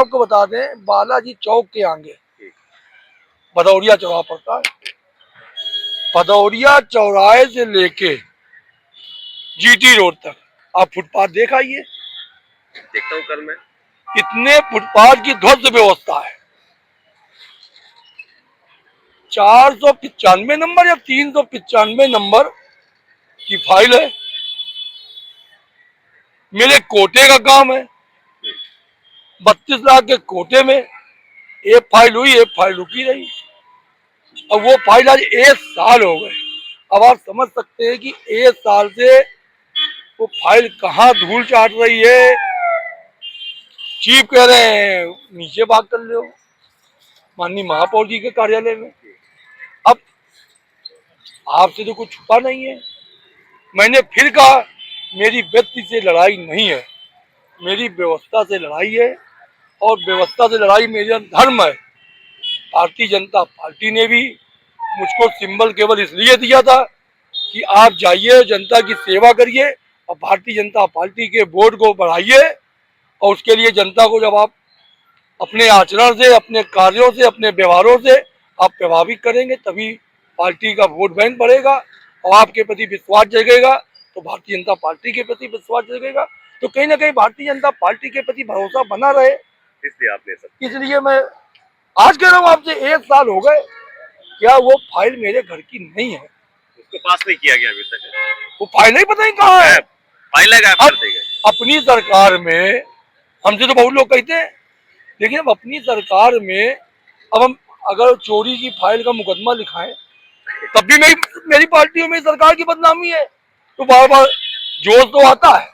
आपको बता दें, बालाजी चौक के आगे भदौरिया चौराहा पड़ता है। भदौरिया चौराहे से लेके जीटी रोड तक आप फुटपाथ देख आइए। देखता हूँ कल मैं। इतने फुटपाथ की ध्वस्त व्यवस्था है। 495 नंबर या 395 नंबर की फाइल है। मेरे कोटे का काम है। 32 लाख के कोटे में एक फाइल हुई, एक फाइल रुकी रही। अब वो फाइल आज 1 साल हो गए। अब आप समझ सकते हैं कि 1 साल से वो फाइल कहाँ धूल चाट रही है। चीफ कह रहे हैं नीचे बात कर लो माननीय महापौर जी के कार्यालय में। अब आपसे तो कुछ छुपा नहीं है। मैंने फिर कहा मेरी व्यक्ति से लड़ाई नहीं है, मेरी व्यवस्था से लड़ाई है और व्यवस्था से लड़ाई मेरा धर्म है। भारतीय जनता पार्टी ने भी मुझको सिंबल केवल इसलिए दिया था कि आप जाइए जनता की सेवा करिए और भारतीय जनता पार्टी के वोट को बढ़ाइए। और उसके लिए जनता को जब आप अपने आचरण से, अपने कार्यों से, अपने व्यवहारों से आप प्रभावित करेंगे तभी पार्टी का वोट बैंक बढ़ेगा और आपके प्रति विश्वास जगेगा। तो भारतीय जनता पार्टी के प्रति विश्वास जगेगा तो कहीं ना कहीं भारतीय जनता पार्टी के प्रति भरोसा बना रहे। इसलिए आपने सब, इसलिए मैं आज कह रहा हूँ आपसे 1 साल हो गए, क्या वो फाइल मेरे घर की नहीं है? उसको पास नहीं किया गया अभी तक। वो फाइल ही पता नहीं कहाँ है। फाइल गायब कर दी गई। अपनी सरकार में हमसे तो बहुत लोग कहते हैं, लेकिन अब अपनी सरकार में अब हम अगर चोरी की फाइल का मुकदमा लिखाएं तब भी मेरी पार्टी और मेरी सरकार की बदनामी है। तो बार बार जोश तो आता है,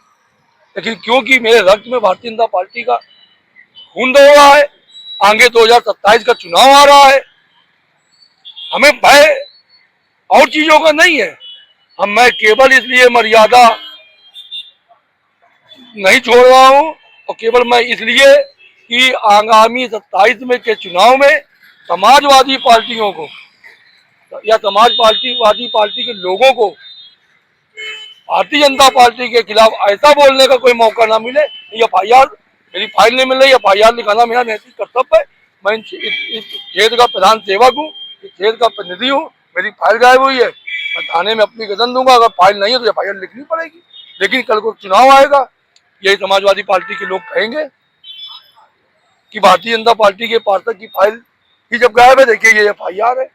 लेकिन क्योंकि मेरे रक्त में भारतीय जनता पार्टी का खून दौड़ रहा है, आगे 2027 का चुनाव आ रहा है, हमें भय और चीजों का नहीं है। मैं केवल इसलिए मर्यादा नहीं छोड़ रहा हूं और केवल मैं इसलिए कि आगामी 27 में के चुनाव में समाजवादी पार्टियों को या समाजवादी पार्टी के लोगों को भारतीय जनता पार्टी के खिलाफ ऐसा बोलने का कोई मौका ना मिले। FIR मेरी फाइल नहीं मिल रही, FIR निकालना मेरा नैतिक कर्तव्य है। मैं इस क्षेत्र का प्रधान सेवक हूँ, इस क्षेत्र का प्रतिनिधि हूँ। मेरी फाइल गायब हुई है, मैं थाने में अपनी गदन दूंगा। अगर फाइल नहीं है तो FIR लिखनी पड़ेगी। लेकिन कल को चुनाव आएगा, यही समाजवादी पार्टी के लोग कहेंगे कि भारतीय जनता पार्टी के पार्षद की फाइल ही जब गायब है, देखिए ये FIR है।